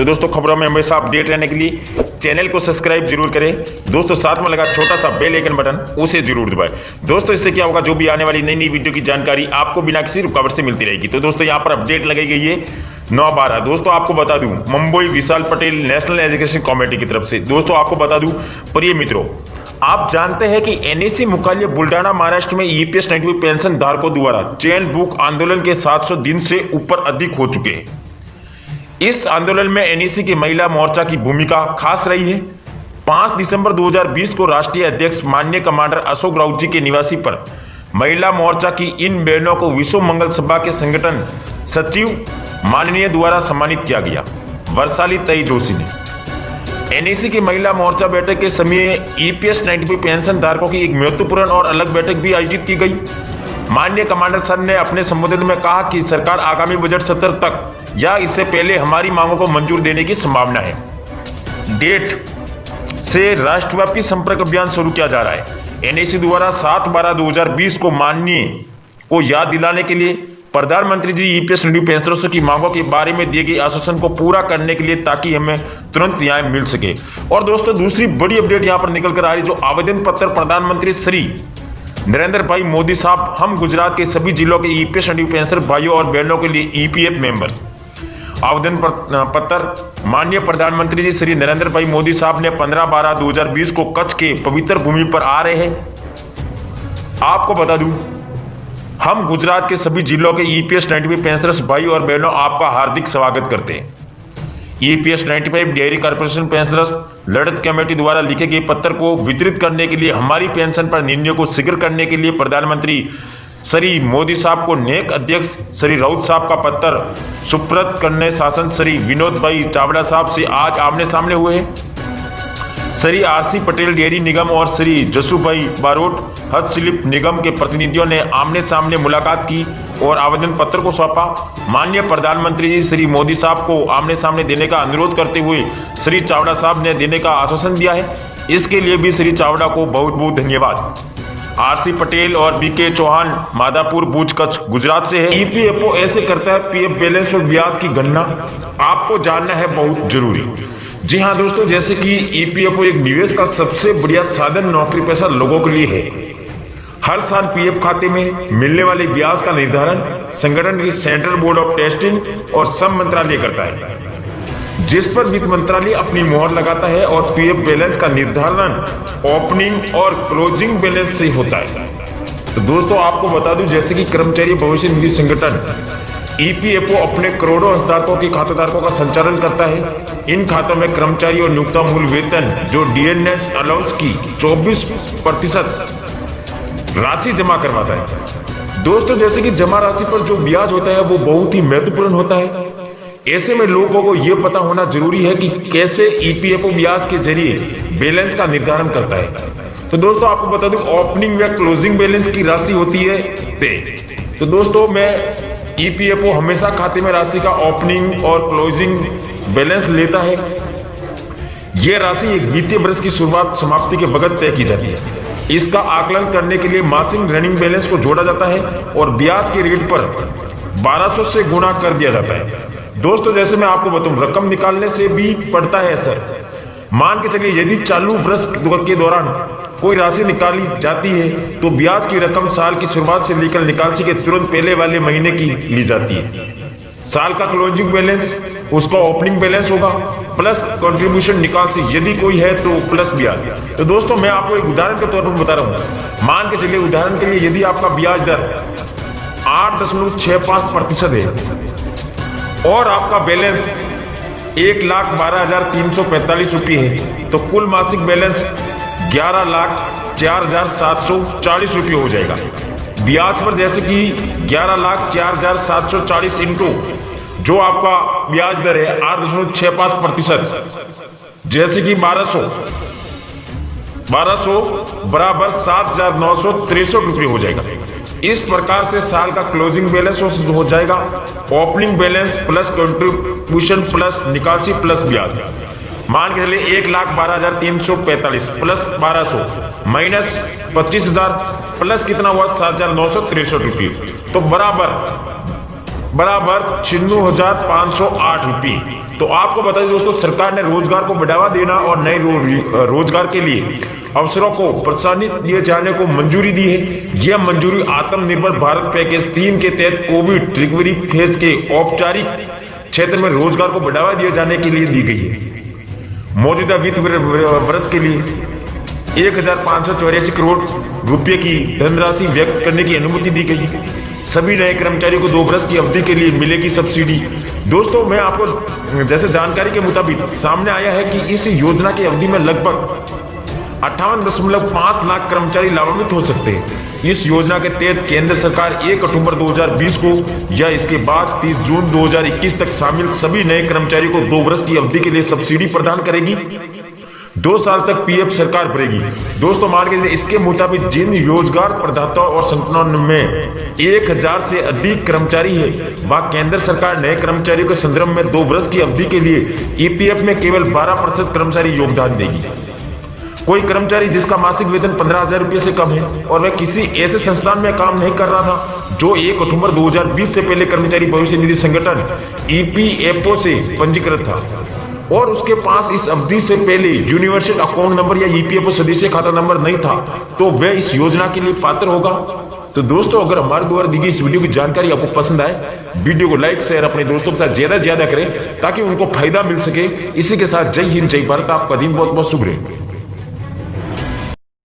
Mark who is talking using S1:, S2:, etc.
S1: तो दोस्तों खबरों में हमेशा अपडेट रहने के लिए चैनल को सब्सक्राइब जरूर करें दोस्तों, साथ में लगा छोटा सा बेल आइकन बटन उसे जरूर दबाएं दोस्तों। इससे क्या होगा, जो भी आने वाली नई नई वीडियो की जानकारी आपको बिना किसी रुकावट से मिलती रहेगी। तो दोस्तों यहाँ पर अपडेट लगाई गई है 9/12। दोस्तों आपको बता दूं, मुंबई विशाल पटेल नेशनल एजुकेशन कमेटी की तरफ से दोस्तों आपको बता दूं, प्रिय मित्रों, आप जानते हैं कि एनएसी मुख्यालय बुल्डाना महाराष्ट्र में ईपीएस 95 पेंशन धारकों द्वारा चैन बुक आंदोलन के 700 दिन से ऊपर अधिक हो चुके हैं। इस आंदोलन में एनएसी की महिला मोर्चा की भूमिका खास रही है। 5 दिसंबर 2020 को राष्ट्रीय अध्यक्ष माननीय कमांडर अशोक राउत जी के निवासी पर महिला मोर्चा की इन बहनों को विश्व मंगल सभा के संगठन सचिव माननीय द्वारा सम्मानित किया गया। वर्षाली तई जोशी ने एनएसी की महिला मोर्चा बैठक के समय ईपीएस 95 पेंशन धारकों की एक महत्वपूर्ण और अलग बैठक भी आयोजित की गई। माननीय कमांडर सर ने अपने संबोधन में कहा कि सरकार आगामी बजट सत्र तक या इससे पहले हमारी मांगों को मंजूर देने की संभावना है। डेट से राष्ट्रव्यापी संपर्क अभियान शुरू किया जा रहा है। एनएसी द्वारा 7/12/2020 को माननीय को याद दिलाने के लिए प्रधानमंत्री जी ईपीएस 95 पेंशनरों की मांगों के बारे में दिए गए आश्वासन को पूरा करने के लिए, ताकि हमें तुरंत न्याय मिल सके। और दोस्तों दूसरी बड़ी अपडेट यहां पर निकल कर आ रही, जो आवेदन पत्र प्रधानमंत्री श्री नरेंद्र भाई मोदी साहब हम गुजरात के सभी जिलों के ईपीएस 95 पेंशनर भाइयों और बहनों के लिए ईपीएफ मेंबर आवेदन पत्र माननीय प्रधानमंत्री जी श्री नरेंद्र भाई मोदी साहब ने 15/12/2020 को कच्छ के पवित्र भूमि पर आ रहे हैं। आपको बता दूं, हम गुजरात के सभी जिलों के ईपीएस 95 पेंशनर्स भाई और बहनों आपका हार्दिक स्वागत करते हैं। ईपीएस 95 डेयरी कॉर्पोरेशन पेंशनर्स लड़त कमेटी द्वारा लिखे गए पत्र को वितरित करने के लिए, हमारी पेंशन पर निर्णय को शीघ्र करने के लिए प्रधानमंत्री श्री मोदी साहब को नेक अध्यक्ष श्री राउत साहब का पत्र सुपुर्द करने शासन श्री विनोद भाई चावड़ा साहब से आज आमने सामने हुए हैं। श्री आरसी पटेल डेयरी निगम और श्री जसूभाई बारोट हस्तशिल्प निगम के प्रतिनिधियों ने आमने सामने मुलाकात की और आवेदन पत्र को सौंपा। माननीय प्रधानमंत्री जी श्री मोदी साहब को आमने सामने देने का अनुरोध करते हुए श्री चावड़ा साहब ने देने का आश्वासन दिया है। इसके लिए भी श्री चावड़ा को बहुत बहुत धन्यवाद। आरसी पटेल और बीके चौहान मादापुर भुज कच्छ गुजरात से है। ईपीएफओ ऐसे करता है पीएफ बैलेंस और ब्याज की गणना, आपको जानना है बहुत जरूरी। जी हाँ दोस्तों, जैसे कि ईपीएफओ एक निवेश का सबसे बढ़िया साधन नौकरी पेशा लोगों के लिए है। हर साल पीएफ खाते में मिलने वाले ब्याज का निर्धारण संगठन की सेंट्रल बोर्ड ऑफ टेस्टिंग और श्रम मंत्रालय करता है, जिस पर वित्त मंत्रालय अपनी मोहर लगाता है। और पीएफ बैलेंस का निर्धारण ओपनिंग और क्लोजिंग बैलेंस से होता है। तो दोस्तों आपको बता दूं, जैसे कि कर्मचारी भविष्य निधि संगठन ईपीएफओ अपने करोड़ों हस्ताक्षरों के खातेदारकों का संचालन करता है। इन खातों में कर्मचारी और नियोक्ता मूल वेतन जो डीएनएस अलाउंस की 24% राशि जमा करवाता है। दोस्तों जैसे कि जमा राशि पर जो ब्याज होता है वो बहुत ही महत्वपूर्ण होता है। ऐसे में लोगों को यह पता होना जरूरी है कि कैसे ईपीएफओ ब्याज के जरिए बैलेंस का निर्धारण करता है। तो दोस्तों आपको बता दूं, ओपनिंग या क्लोजिंग बैलेंस की राशि होती है तय। तो दोस्तों मैं ईपीएफओ हमेशा खाते में राशि का ओपनिंग और क्लोजिंग बैलेंस लेता है। यह राशि एक वित्तीय वर्ष की शुरुआत समाप्ति के बगैर तय की जाती है। इसका आकलन करने के लिए मासिक रनिंग बैलेंस को जोड़ा जाता है और ब्याज के रेट पर 1200 से गुणा कर दिया जाता है। दोस्तों जैसे मैं आपको बताऊं, रकम निकालने से भी पड़ता है असर। मान के चलिए यदि चालू वर्ष के दौरान कोई राशि निकाली जाती है तो ब्याज की रकम साल की शुरुआत से लेकर निकासी के तुरंत पहले वाले महीने की ली जाती है। साल का क्लोजिंग बैलेंस उसका ओपनिंग बैलेंस होगा प्लस कंट्रीब्यूशन निकासी यदि कोई है तो प्लस ब्याज। तो दोस्तों मैं आपको एक उदाहरण के तौर पर बता रहा हूं। मान के चलिए उदाहरण के लिए यदि आपका ब्याज दर 8.65% है और आपका बैलेंस 1,12,345 रुपये है, तो कुल मासिक बैलेंस 11,04,740 रुपये हो जाएगा। ब्याज पर जैसे कि 11,04,740 इंटू जो आपका ब्याज दर है 8.65%, जैसे कि 1200 बराबर 7,963 रुपये हो जाएगा। इस प्रकार से साल का क्लोजिंग बैलेंस हो जाएगा opening balance plus contribution plus निकासी प्लस ब्याज। मान के चलिए 1,12,345 प्लस 1200 माइनस 25,000 प्लस कितना हुआ 7,963 रुपये, तो बराबर बराबर 96,508 रुपये। तो आपको बता दें दोस्तों, सरकार ने रोजगार को बढ़ावा देना और नए रोजगार के लिए अवसरों को प्रोत्साहित दिए जाने को मंजूरी दी है। यह मंजूरी आत्मनिर्भर भारत पैकेज 3 के तहत कोविड रिकवरी फेज के औपचारिक क्षेत्र में रोजगार को बढ़ावा दिए जाने के लिए दी गई है। मौजूदा वित्त वर्ष के लिए 1,584 करोड़ रुपए की धनराशि व्यक्त करने की अनुमति दी गई है। सभी नए कर्मचारियों को 2 वर्ष की अवधि के लिए मिलेगी सब्सिडी। दोस्तों, मैं आपको जैसे जानकारी के मुताबिक सामने आया है कि इस योजना की अवधि में लगभग 58.5 लाख कर्मचारी लाभान्वित हो सकते हैं। इस योजना के तहत केंद्र सरकार 1 अक्टूबर 2020 को या इसके बाद 30 जून 2021 तक शामिल सभी नए कर्मचारियों को 2 वर्ष की अवधि के लिए सब्सिडी प्रदान करेगी। 2 साल तक पीएफ सरकार भरेगी। दोस्तों, मान के इसके मुताबिक जिन रोजगार प्रदाताओं और संगठनों में 1000 से अधिक कर्मचारी है, वह केंद्र सरकार नए कर्मचारियों के संदर्भ में 2 वर्ष की अवधि के लिए ईपीएफ में केवल 12% कर्मचारी योगदान देगी। कोई कर्मचारी जिसका मासिक वेतन 15,000 रुपये से कम है और वह किसी ऐसे संस्थान में काम नहीं कर रहा था जो 1 अक्टूबर 2020 से पहले कर्मचारी भविष्य निधि संगठन ईपीएफओ से पंजीकृत था और उसके पास इस अवधि से पहले यूनिवर्सल अकाउंट नंबर या ईपीएफओ सदस्य खाता नंबर नहीं था, तो वह इस योजना के लिए पात्र होगा। तो दोस्तों, अगर हमारे द्वारा दी गई इस वीडियो की जानकारी आपको पसंद आए, वीडियो को लाइक शेयर अपने दोस्तों के साथ ज्यादा से ज्यादा करें ताकि उनको फायदा मिल सके। इसी के साथ जय हिंद, जय भारत। आपका दिन बहुत बहुत शुभ रहे।